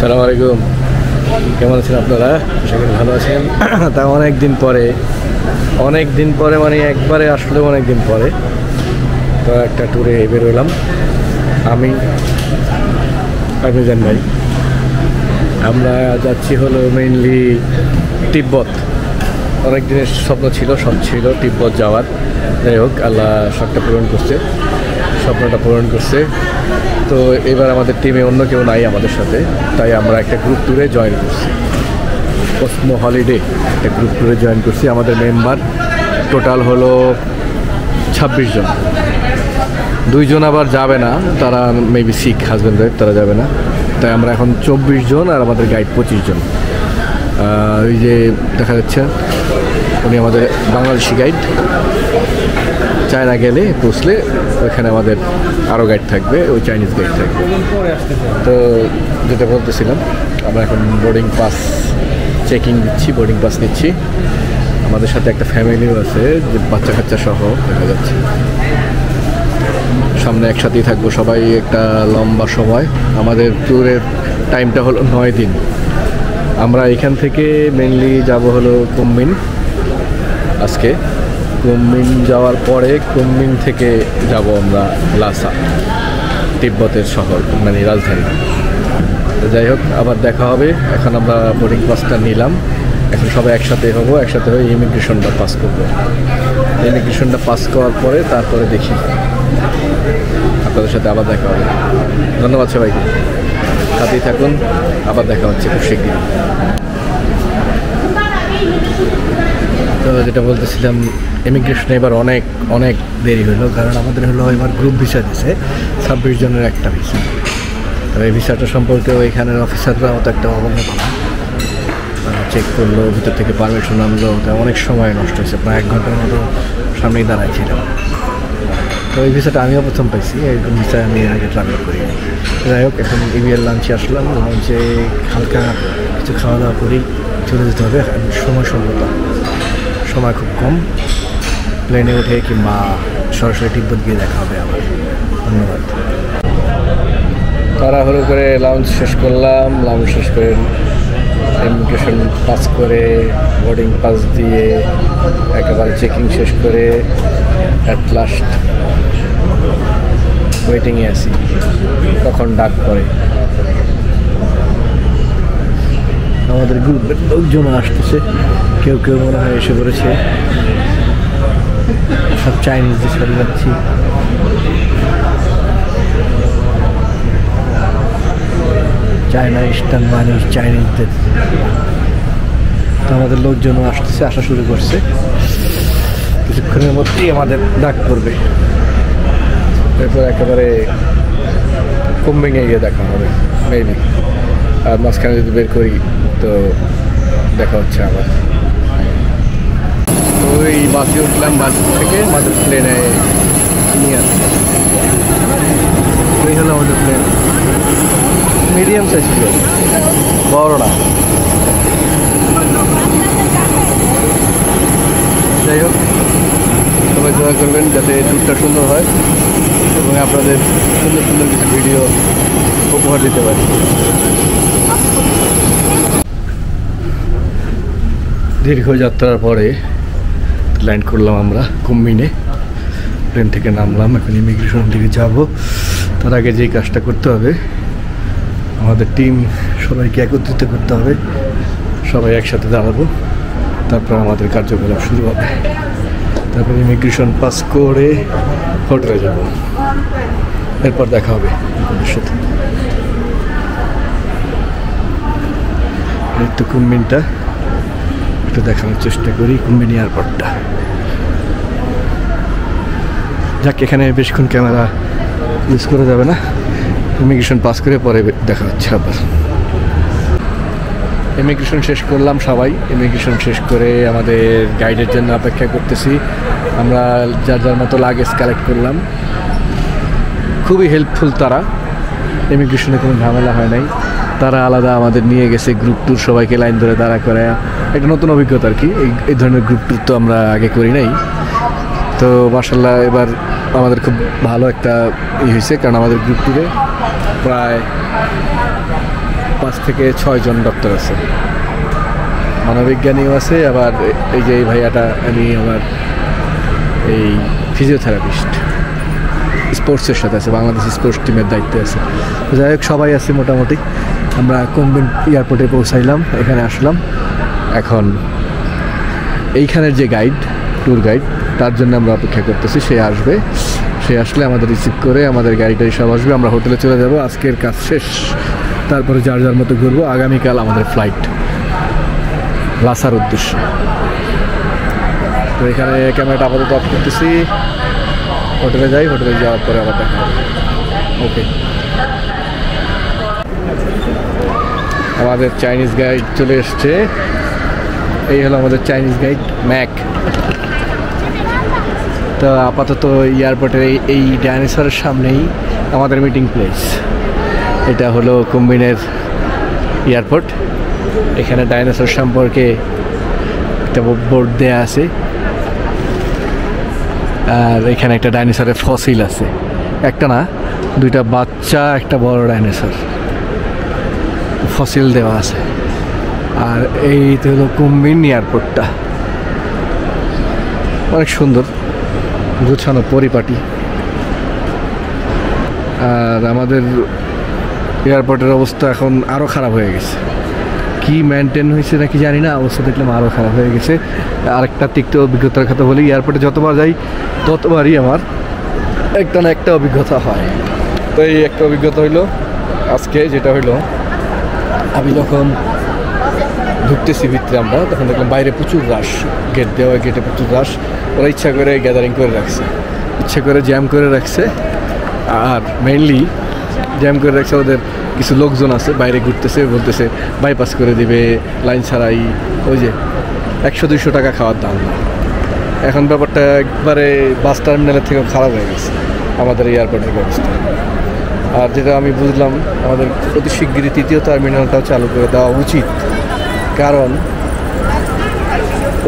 আসসালামু আলাইকুম। কেমন আছেন আপনারা? আশা করি ভালো আছেন। তা অনেক দিন পরে মানে একবারে আসলে অনেক দিন পরে তো একটা ট্যুরে বেরোলাম আমি মিজান ভাই। আমরা যাচ্ছি হলো মেইনলি তিব্বত। অনেক দিনের স্বপ্ন ছিল, সব ছিল তিব্বত যাওয়ার। যাই হোক, আল্লাহ স্বপ্নটা পূরণ করছে। তো এবার আমাদের টিমে অন্য কেউ নাই আমাদের সাথে, তাই আমরা একটা গ্রুপ ট্যুরে জয়েন করছি। কসমো হলিডে একটা গ্রুপ ট্যুরে জয়েন করছি। আমাদের মেম্বার টোটাল হলো 26 জন। 2 জন আবার যাবে না, তারা মেবি শিখ হাজব্যান্ড ওয়াইফ, তারা যাবে না। তাই আমরা এখন 24 জন আর আমাদের গাইড 25 জন। ওই যে দেখা যাচ্ছে উনি আমাদের বাংলাদেশি গাইড। চায়না গেলে পৌঁছলে ওইখানে আমাদের আরও গাইড থাকবে, ওই চাইনিজ গাইড থাকবে। তো যেটা বলতেছিলাম, আমরা এখন বোর্ডিং পাস চেকিং দিচ্ছি, বোর্ডিং পাস নিচ্ছি। আমাদের সাথে একটা ফ্যামিলিও আছে, যে বাচ্চা কাচ্চা সহ দেখা যাচ্ছে। সামনে একসাথেই থাকবো সবাই একটা লম্বা সময়। আমাদের ট্যুরের টাইমটা হলো 9 দিন। আমরা এখান থেকে মেনলি যাব হলো কুনমিন। আজকে কুনমিন যাওয়ার পরে কুনমিন থেকে যাব আমরা লাসা, তিব্বতের শহর মানে রাজধানী। যাই হোক, আবার দেখা হবে। এখন আমরা বোর্ডিং পাসটা নিলাম, এখন সবাই একসাথে হয়ে ইমিগ্রেশনটা পাস করবো। ইমিগ্রেশনটা পাস করার পরে তারপরে দেখি আপনাদের সাথে আবার দেখা হবে। ধন্যবাদ সবাইকে, সাথেই থাকুন। আবার দেখা হচ্ছে খুব শীঘ্রই। তো যেটা বলতেছিলাম, ইমিগ্রেশনে এবার অনেক দেরি হলো, কারণ আমাদের হলো এবার গ্রুপ ভিসা দিছে, 26 জনের একটা ভিসা। তো এই ভিসাটা সম্পর্কে এখানের অফিসাররা অত একটা অবগত না। চেক করলো, ভিতর থেকে পারমিশন আনলো, অনেক সময় নষ্ট হয়েছে, প্রায় 1 ঘন্টার মতো সামনেই দাঁড়াইছিলাম। তো এই ভিসাটা আমিও প্রথম পাইছি, এরকম ভিসা আমি আগে ট্রাভেল করি। যাই হোক, এখন ইভিএর লাঞ্চে আসলাম। লাঞ্চে হালকা কিছু খাওয়া দাওয়া করি, চলে যেতে হবে। সময় খুব কম। প্লেনে উঠে কিংবা সরাসরি তিব্বত গিয়ে দেখা হবে আবার। ধন্যবাদ। তাড়াহুড়ো করে লাউঞ্জ শেষ করলাম। লাউঞ্জ শেষ করে ইমিগ্রেশন পাস করে, বোর্ডিং পাস দিয়ে একেবারে চেকিং শেষ করে অ্যাট লাস্ট ওয়েটিংয়ে আছি কখন ডাক পড়ে। আমাদের গ্রুপের লোকজন আসতেছে, কেউ মনে হয় এসে পড়েছে। সব চাইনিজদের সাথে যাচ্ছি। চায়না ইস্টার্ন মানুষ চাইনিজদের। তো আমাদের লোকজনও আসতেছে, আসা শুরু করছে। কিছুক্ষণের মধ্যেই আমাদের ডাক পড়বে। এরপর একেবারে কুনমিনে গিয়ে দেখা হবে মেবি। আর মাঝখানে যদি বের করি তো দেখা হচ্ছে আবার। ওই বাসে উঠলাম, বাস থেকে আমাদের প্লেনে নিয়ে আসছে। ওই হলো আমাদের প্লেন, মিডিয়াম সাইজ প্লেন, বড় না। যাই হোক, সবাই দোয়া করবেন যাতে ট্যুরটা সুন্দর হয় এবং আপনাদের সুন্দর কিছু ভিডিও উপহার দিতে পারি। দীর্ঘ যাত্রার পরে ল্যান্ড করলাম আমরা কুনমিনে। প্লেন থেকে নামলাম, এখন ইমিগ্রেশন দিকে যাব। তার আগে যেই কাজটা করতে হবে, আমাদের টিম সবাইকে একত্রিত করতে হবে। সবাই একসাথে দাঁড়াবো, তারপর আমাদের কার্যকলাপ শুরু হবে। তারপর ইমিগ্রেশন পাস করে হোটেলে যাব। এরপর দেখা হবে আপনাদের সাথে। এই তো কুনমিনটা একটু দেখানোর চেষ্টা করি, কুনমিন এয়ারপোর্টটা। যাক, এখানে বেশিক্ষণ ক্যামেরা ইউজ করা যাবে না। ইমিগ্রেশন পাস করে পরে দেখা হচ্ছে আবার। ইমিগ্রেশন শেষ করলাম সবাই। ইমিগ্রেশন শেষ করে আমাদের গাইডের জন্য অপেক্ষা করতেছি। আমরা যার মতো লাগেজ কালেক্ট করলাম। খুবই হেল্পফুল তারা, ইমিগ্রেশনে কোনো ঝামেলা হয় নাই। তারা আলাদা আমাদের নিয়ে গেছে গ্রুপ ট্যুর, সবাইকে লাইন ধরে দাঁড়া করে। একটা নতুন অভিজ্ঞতা আর কি, এই ধরনের গ্রুপ ট্যুর তো আমরা আগে করি নাই। তো মাশাআল্লাহ এবার আমাদের খুব ভালো একটা হয়েছে, কারণ আমাদের গ্রুপ ট্যুরে প্রায় থেকে 6 জন ডক্টর আছে, মনোবিজ্ঞানীও আছে, আবার এই যে এই ভাইয়াটা আমি আমার এই ফিজিওথেরাপিস্ট স্পোর্টসের সাথে আছে, বাংলাদেশ স্পোর্টস টিমের দায়িত্বে আছে। যাই হোক সবাই আছে মোটামুটি। আমরা কুম্বিন এয়ারপোর্টে পৌঁছাইলাম, এখানে আসলাম। এখন এইখানের যে গাইড, ট্যুর গাইড, তার জন্য আমরা অপেক্ষা করতেছি। সে আসবে, সে আসলে আমাদের রিসিভ করে আমাদের গাড়িটাই সব আসবে, আমরা হোটেলে চলে যাব। আজকের কাজ শেষ, তারপরে যার যার মতো ঘুরবো। আগামীকাল আমাদের ফ্লাইট লাসার উদ্দেশ্যে। তো এখানে ক্যামেরাটা আপাতত অফ করতেছি, হোটেলে যাই, হোটেলে যাওয়ার পরে আবার দেখা হবে। ওকে, আমাদের চাইনিজ গাইড চলে এসছে। এই হলো আমাদের চাইনিজ গাইড ম্যাক। তো আপাতত এয়ারপোর্টের এই ডাইনোসরের সামনেই আমাদের মিটিং প্লেস। এটা হলো কুম্বিনের এয়ারপোর্ট। এখানে ডাইনোসর সম্পর্কে একটা বোর্ড দেয়া আছে, আর এখানে একটা ডাইনোসরের ফসিল আছে, একটা না দুইটা বাচ্চা, একটা বড় ডাইনোসর ফসিল দেওয়া আছে। আর এই তো হলো কুম্বিন এয়ারপোর্টটা, অনেক সুন্দর গুছানো পরিপাটি। আর আমাদের এয়ারপোর্টের অবস্থা এখন আরও খারাপ হয়ে গেছে, কি মেনটেন হয়েছে নাকি জানি না, অবস্থা দেখলাম আরও খারাপ হয়ে গেছে। আরেকটা তিক্ত অভিজ্ঞতার কথা বলি, এয়ারপোর্টে যতবার যাই ততবারই আমার একটা না একটা অভিজ্ঞতা হয়। তো এই একটা অভিজ্ঞতা হইলো আজকে, যেটা হইলো আমি যখন ঢুকতেছি ভিতরে আমরা, তখন দেখলাম বাইরে প্রচুর রাশ, গেট দেওয়া, গেটে প্রচুর রাশ। ওরা ইচ্ছা করে গ্যাদারিং করে রাখছে, ইচ্ছা করে জ্যাম করে রাখছে। আর মেইনলি জ্যাম করে রাখছে, ওদের কিছু লোকজন আছে বাইরে ঘুরতেছে, বলতেছে বাইপাস করে দিবে লাইন ছাড়াই। ওই যে 100-200 টাকা খাওয়ার দাম না। এখন ব্যাপারটা একবারে বাস টার্মিনালের থেকেও খারাপ হয়ে গেছে আমাদের এয়ারপোর্টের ব্যবস্থা। আর যেটা আমি বুঝলাম, আমাদের অতি শিগগিরই 3য় টার্মিনালটাও চালু করে দেওয়া উচিত, কারণ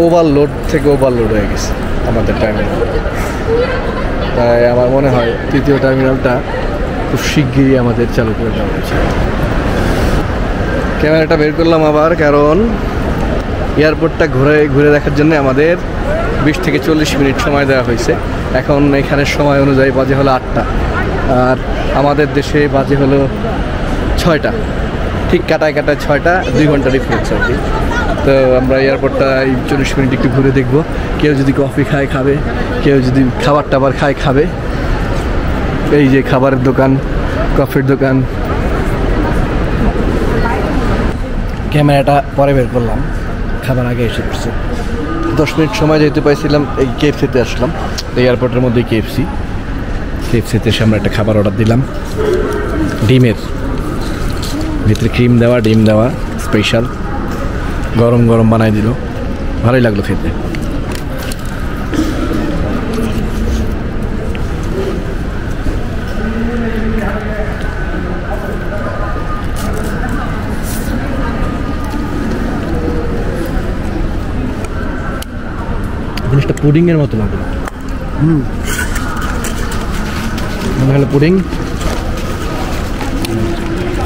ওভারলোড থেকে ওভারলোড হয়ে গেছে আমাদের টার্মিনাল। তাই আমার মনে হয় 3য় টার্মিনালটা খুব শিগগিরই আমাদের চালু করে দেওয়া উচিত। ক্যামেরাটা বের করলাম আবার, কারণ এয়ারপোর্টটা ঘুরে দেখার জন্য আমাদের 20 থেকে 40 মিনিট সময় দেওয়া হয়েছে। এখন এখানের সময় অনুযায়ী বাজে হলো 8টা, আর আমাদের দেশে বাজে হলো 6টা, ঠিক কাটায় 6টা, 2 ঘন্টা ডিফারেন্স আর কি। তো আমরা এয়ারপোর্টটা এই 40 মিনিট একটু ঘুরে দেখবো। কেউ যদি কফি খায় খাবে, কেউ যদি খাবার টাবার খায় খাবে। এই যে খাবারের দোকান, কফির দোকান। ক্যামেরাটা পরে বের করলাম, খাবার আগে এসে পড়ছে। 10 মিনিট সময় যেতে পাইছিলাম, এই কেএফসিতে আসলাম। এয়ারপোর্টের মধ্যেই কেএফসিতে এসে আমরা একটা খাবার অর্ডার দিলাম, ডিমের ভিতরে ক্রিম দেওয়া, ডিম দেওয়া, স্পেশাল গরম গরম বানাই দিল, ভালোই লাগলো খেতে। জিনিসটা পুডিংয়ের মতো লাগলো, মনে হলো পুডিং।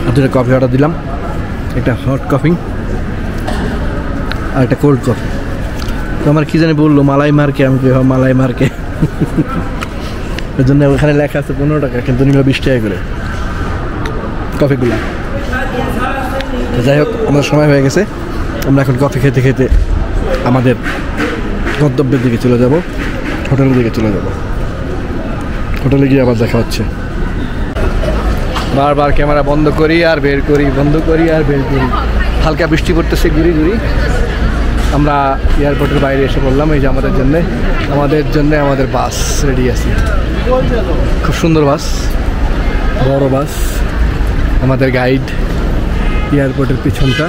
আর দুটো কফি অর্ডার দিলাম, একটা হট কফি আর একটা কোল্ড কফি। তো আমার কী জানি বললো মালাই মার্কে, আমি মালাই মার্কে, ওই জন্য ওখানে লেখা আছে 15 টাকা, কিন্তু নিল 20 টাকা করে কফিগুলো। যাই হোক, আমাদের সময় হয়ে গেছে, আমরা এখন কফি খেতে খেতে আমাদের গন্তব্যের দিকে চলে যাব, হোটেলের দিকে চলে যাব। হোটেলে গিয়ে আবার দেখা হচ্ছে। বারবার ক্যামেরা বন্ধ করি আর বের করি, বন্ধ করি আর বের করি। হালকা বৃষ্টি পড়তেছে গুড়ি গুড়ি। আমরা এয়ারপোর্টের বাইরে এসে পড়লাম। এই যে আমাদের জন্য আমাদের বাস রেডি আছে, খুব সুন্দর বাস, বড় বাস। আমাদের গাইড এয়ারপোর্টের পিছনটা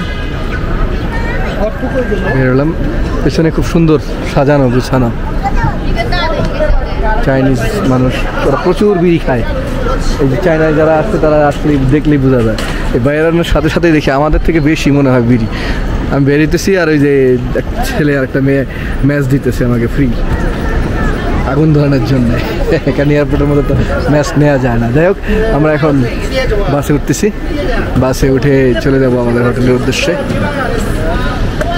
বেরোলাম, পেছনে খুব সুন্দর সাজানো গুছানো। চাইনিজ মানুষ, ওরা প্রচুর বিড়ি খায়। এই যে চায়নায় যারা আসছে তারা আসলে দেখলেই বোঝা যায়। এই বেরোনোর সাথে সাথেই দেখি আমাদের থেকে বেশি মনে হয় বিড়ি। আমি বেরিয়েতেছি আর ওই যে ছেলে আর একটা মেয়ে ম্যাচ দিতেছে আমাকে ফ্রি। আগুন ধরানোর জন্য। এখানে এয়ারপোর্টের মধ্যে তো ম্যাচ নেওয়া যায় না। যাই হোক, আমরা এখন বাসে উঠতেছি। বাসে উঠে চলে যাবো আমাদের হোটেলের উদ্দেশ্যে।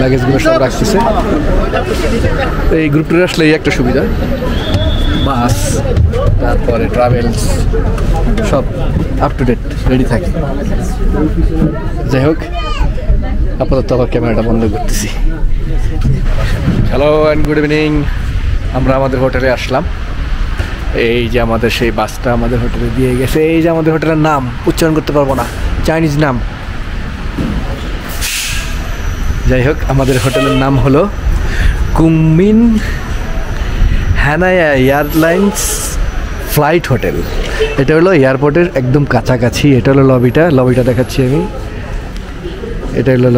লাগেজগুলো সব রাখতেছে। এই গ্রুপটা আসলে এই একটা সুবিধা, বাস তারপরে ট্রাভেলস সব আপ টু ডেট রেডি থাকে। যাই হোক, আপাতত আবার ক্যামেরাটা বন্ধ করতেছি। Hello and good evening. আমরা আমাদের হোটেলে আসলাম। এই যে আমাদের সেই বাসটা আমাদের হোটেলে দিয়ে গেছে। এই যে আমাদের হোটেলের নাম উচ্চারণ করতে পারবো না, চাইনিজ নাম। যাই হোক, আমাদের হোটেলের নাম হলো কুমিন হানায়া এয়ারলাইন্স ফ্লাইট হোটেল। এটা হলো এয়ারপোর্টের একদম কাছাকাছি। এটা হলো লবিটা দেখাচ্ছি আমি। এটা হলো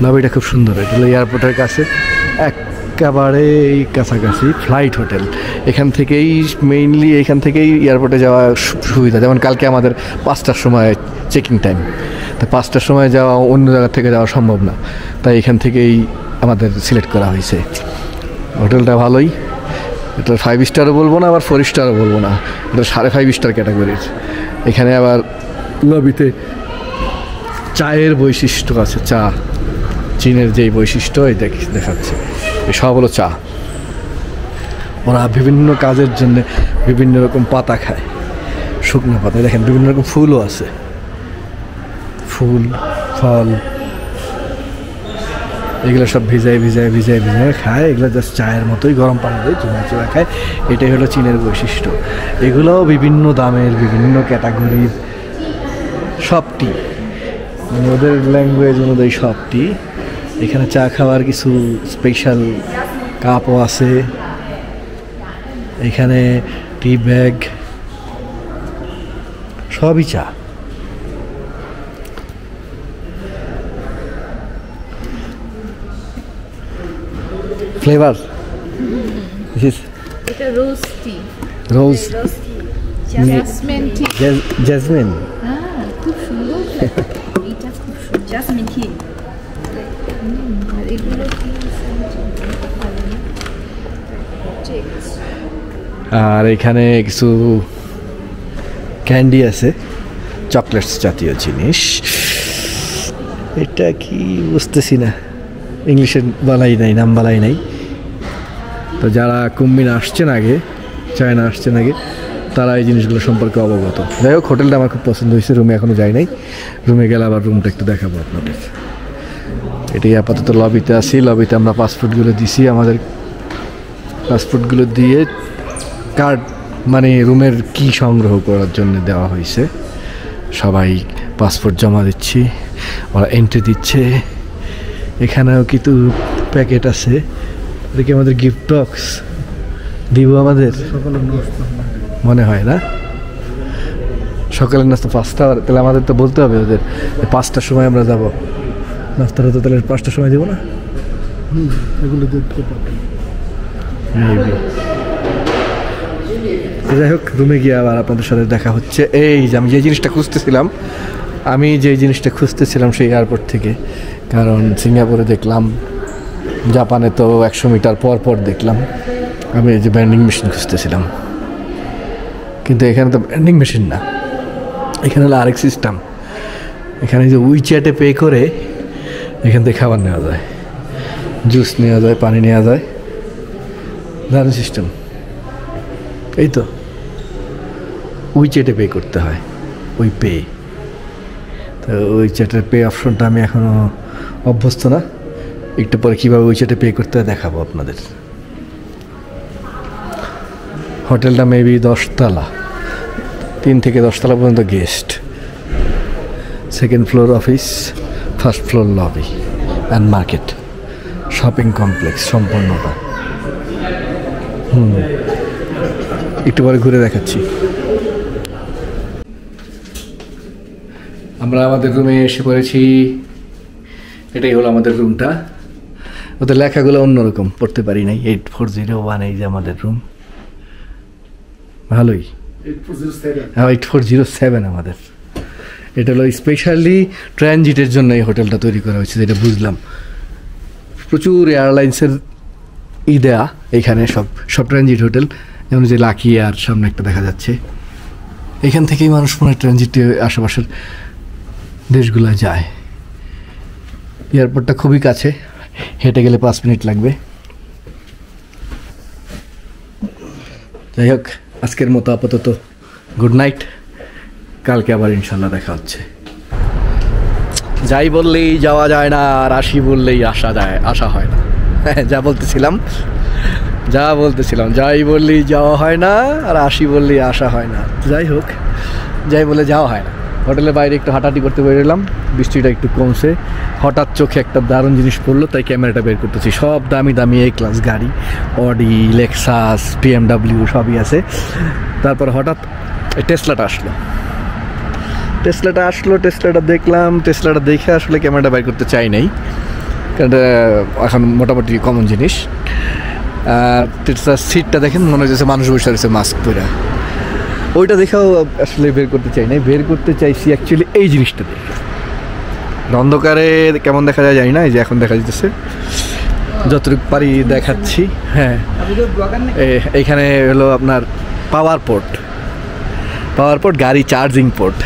লবিটা খুব সুন্দর। এটা হলো এয়ারপোর্টের কাছে একেবারে কাছাকাছি ফ্লাইট হোটেল। এখান থেকেই এয়ারপোর্টে যাওয়া সুবিধা। যেমন কালকে আমাদের 5টার সময় চেকিং টাইম, তো 5টার সময় যাওয়া অন্য জায়গা থেকে যাওয়া সম্ভব না, তাই এখান থেকেই আমাদের সিলেক্ট করা হয়েছে। হোটেলটা ভালোই। এটা 5 স্টারও বলবো না, আবার 4 স্টারও বলবো না, এটা 5.5 স্টার ক্যাটাগরির। এখানে আবার লবিতে চায়ের বৈশিষ্ট্য আছে। চীনের যেই বৈশিষ্ট্য এই দেখাচ্ছে, সব হলো চা। ওরা বিভিন্ন কাজের জন্য বিভিন্ন রকম পাতা খায়, শুকনো পাতা। দেখেন বিভিন্ন রকম ফুলও আছে, ফুল ফল, এগুলো সব ভিজায় খায়। এগুলো জাস্ট চায়ের মতোই গরম পানি দিয়ে চুমা খায়। এটাই হলো চীনের বৈশিষ্ট্য। এগুলোও বিভিন্ন দামের, বিভিন্ন ক্যাটাগরির, সব টি, মানে ওদের ল্যাঙ্গুয়েজ অনুযায়ী সব টি। এখানে চা খাওয়ার কিছু স্পেশাল কাপও আছে। এখানে টি ব্যাগ, সবই চা। ফ্লেভার এটা রোজ টি, রোজ জ্যাসমিন টি। জ্যাসমিন, খুব সুন্দর। এটা খুব সুন্দর, জ্যাসমিন টি। আর এগুলো কি? আর এখানে কিছু ক্যান্ডি আছে, চকলেটস জাতীয় জিনিস। এটা কি বুঝতেছি না, ইংলিশে নাম বলাই নাই। তো যারা কুম্বিন আসছেন আগে, চায়না আসছেন আগে, তারা এই জিনিসগুলো সম্পর্কে অবগত। যাই হোক, হোটেলটা আমার খুব পছন্দ হয়েছে। রুমে এখনও যাই নাই, রুমে গেলে আবার রুমটা একটু দেখাবো আপনাদের। এটাই আপাতত লবিতে আছি। লবিতে আমরা পাসপোর্টগুলো দিছি। আমাদের পাসপোর্টগুলো দিয়ে কার্ড, মানে রুমের কি সংগ্রহ করার জন্য দেওয়া হয়েছে। সবাই পাসপোর্ট জমা দিচ্ছি, ওরা এন্ট্রি দিচ্ছে। এখানেও কিছু প্যাকেট আছে, দেখি আমাদের গিফট বক্স দিব আমাদের মনে হয় না। সকালের নাস্তা 5টা, তাহলে আমাদের তো বলতে হবে ওদের 5টার সময় আমরা যাব। নাস্তাটা তো তাহলে 5টার সময় দেবো না। এগুলো যাই হোক, রুমে গিয়ে আবার আপনাদের সাথে দেখা হচ্ছে। এই যে আমি যে জিনিসটা খুঁজতেছিলাম সেই এয়ারপোর্ট থেকে, কারণ সিঙ্গাপুরে দেখলাম, জাপানে তো 100 মিটার পর দেখলাম। আমি এই যে ভেন্ডিং মেশিন খুঁজতেছিলাম, কিন্তু এখানে তো ভেন্ডিং মেশিন না, এখানে হলো আরেক সিস্টেম। এখানে যে উইচ্যাটে পে করে এখান থেকে খাবার নেওয়া যায়, জুস নেওয়া যায়, পানি নেওয়া যায়, দারুণ সিস্টেম। এই তো উইচ্যাটে পে করতে হয়, তো উইচ্যাটের পে অপশনটা আমি এখনও অভ্যস্ত না। একটু পরে কীভাবে উইচ্যাটে পে করতে হয় দেখাবো আপনাদের। হোটেলটা মেবি 10 তলা, 3 থেকে 10 তলা পর্যন্ত guest, 2nd floor office, 1st floor lobby and market, shopping complex সম্পূর্ণটা। একটু পরে ঘুরে দেখাচ্ছি। আমরা আমাদের রুমে এসে পড়েছি। এটাই হলো আমাদের রুমটা। ওদের লেখাগুলো অন্যরকম, পড়তে পারি নাই। 8401, এই যে আমাদের রুম। ভালোই, 8407 আমাদের। এটা হলো স্পেশালি ট্রানজিটের জন্য এই হোটেলটা তৈরি করা হয়েছে, যেটা বুঝলাম। প্রচুর এয়ারলাইন্সের দেয়া এইখানে সব সব ট্রানজিট হোটেল, যেমন যে লাকি আর সামনে একটা দেখা যাচ্ছে। এখান থেকেই মানুষ মনে হয় ট্রানজিটে আশেপাশের দেশগুলো যায়। এয়ারপোর্টটা খুবই কাছে, হেঁটে গেলে 5 মিনিট লাগবে। যাই হোক, আজকের মতো আপাতত গুড নাইট, কালকে আবার ইনশাল্লাহ দেখা হচ্ছে। যাই বললেই যাওয়া যায় না, আর আসি বললেই আসা হয় না। যা বলতেছিলাম, যাই বললেই যাওয়া হয় না, আর আসি বললেই আসা হয় না। যাই হোক, যাই বলে যাওয়া হয় না। হোটেলের বাইরে একটু হাঁটাহাঁটি করতে বেরোলাম, বৃষ্টিটা একটু কমছে। হঠাৎ চোখে একটা দারুণ জিনিস পড়লো, তাই ক্যামেরাটা বের করতেছি। সব দামি দামি A ক্লাস গাড়ি, অডি, লেক্সাস, BMW সবই আছে। তারপর হঠাৎ টেসলাটা আসলো, টেসলাটা দেখলাম। টেসলাটা দেখে আসলে ক্যামেরাটা বের করতে চাই নাই, কারণ এখন মোটামুটি কমন জিনিস। টেসলার সিটটা দেখেন, মনে হচ্ছে মানুষ বসে রয়েছে মাস্ক পরে। ওইটা দেখেও আসলে বের করতে চাই নাই, বের করতে চাইছি অ্যাকচুয়ালি এই জিনিসটা দেখে। অন্ধকারে কেমন দেখা যায় জানি না, এই যে এখন দেখা যাচ্ছে, যতটুকু পারি দেখাচ্ছি। হ্যাঁ, এইখানে হলো আপনার পাওয়ার পোর্ট, গাড়ি চার্জিং পোর্ট।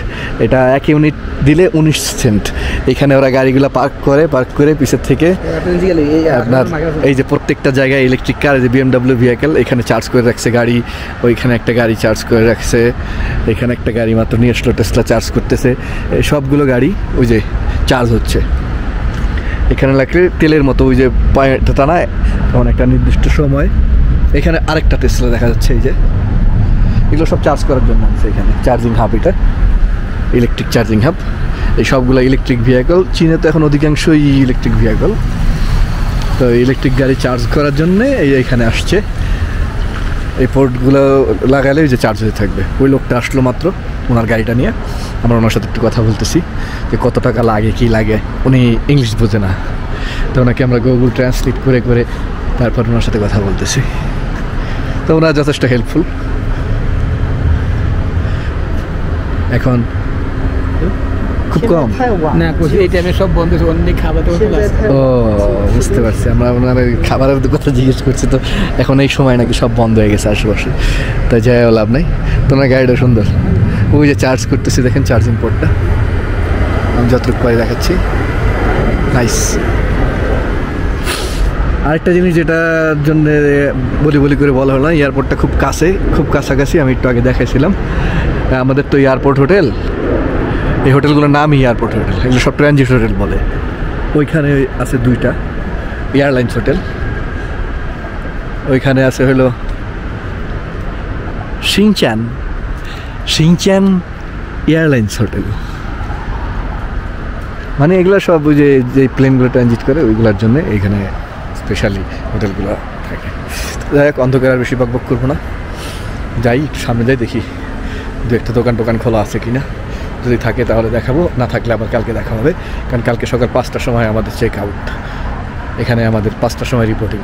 এটা 1 ইউনিট দিলে 19 সেন্ট। এখানে ওরা গাড়িগুলো পার্ক করে পিছের থেকে আপনার এই যে প্রত্যেকটা জায়গায় ইলেকট্রিক কার, যে BMW ভেহিকেল, এখানে চার্জ করে রাখছে গাড়ি। ওইখানে একটা গাড়ি চার্জ করে রাখছে, এখানে একটা গাড়ি মাত্র নিয়ে আসলো, টেসলা চার্জ করতেছে। এই সবগুলো গাড়ি ওই যে চার্জ হচ্ছে। এখানে লাগলে তেলের মতো ওই যে পয়েন্টটা টানায়, তখন একটা নির্দিষ্ট সময়। এখানে আরেকটা টেসলা দেখা যাচ্ছে, এই যে এগুলো সব চার্জ করার জন্য আছে। এখানে চার্জিং হাব, এটা ইলেকট্রিক চার্জিং হাব। এই সবগুলো ইলেকট্রিক ভেহিকল। চীনে তো এখন অধিকাংশই ইলেকট্রিক ভেহিকল, তো ইলেকট্রিক গাড়ি চার্জ করার জন্যে এইখানে আসছে। এই পোর্টগুলো লাগালে ওই যে চার্জ হয়ে থাকবে। ওই লোকটা আসলো মাত্র ওনার গাড়িটা নিয়ে, আমরা ওনার সাথে একটু কথা বলতেছি যে কত টাকা লাগে, কি লাগে। উনি ইংলিশ বোঝে না, তো ওনাকে আমরা গুগল ট্রান্সলেট করে তারপর ওনার সাথে কথা বলতেছি। তো ওনার যথেষ্ট হেল্পফুল। এখন খুব কম না, এই টাইমে সব বন্ধ, অনেক খাবার দাবার আছে। ও, বুঝতে পারছি। আমরা ওনার খাবারের কথা জিজ্ঞেস করছি, তো এখন এই সময় নাকি সব বন্ধ হয়ে গেছে আশেপাশে, তাই যাই লাভ নাই। তো ওনার গাড়িটা সুন্দর, ওই যে চার্জ করতেছি দেখেন, চার্জিং পোর্টটা আমি যতটুকু পারি দেখাচ্ছি। নাইস। আরেকটা জিনিস যেটার জন্য বলি করে বলা হলো না, এয়ারপোর্টটা খুব কাছাকাছি। আমি একটু আগে দেখাইছিলাম, আমাদের তো এয়ারপোর্ট হোটেল, এই হোটেলগুলোর নামই এয়ারপোর্ট হোটেল, এগুলো সব ট্রানজিট হোটেল বলে। ওইখানে আছে 2টা এয়ারলাইন্স হোটেল, ওইখানে আছে হলো সিংচান এয়ারলাইন্স হোটেল। মানে এগুলো সব ওই যে প্লেনগুলো ট্রানজিট করে ওইগুলোর জন্য এইখানে স্পেশালি হোটেলগুলো থাকে। যাই হোক, অন্ধকার আর বেশি বকবক করবো না, যাই একটু সামনে যাই, দেখি 2-একটা দোকান খোলা আছে কিনা। যদি থাকে তাহলে দেখাবো, না থাকলে আবার কালকে দেখা হবে, কারণ কালকে সকাল 5টার সময় আমাদের চেক আউট। এখানে আমাদের 5টার সময় রিপোর্টিং।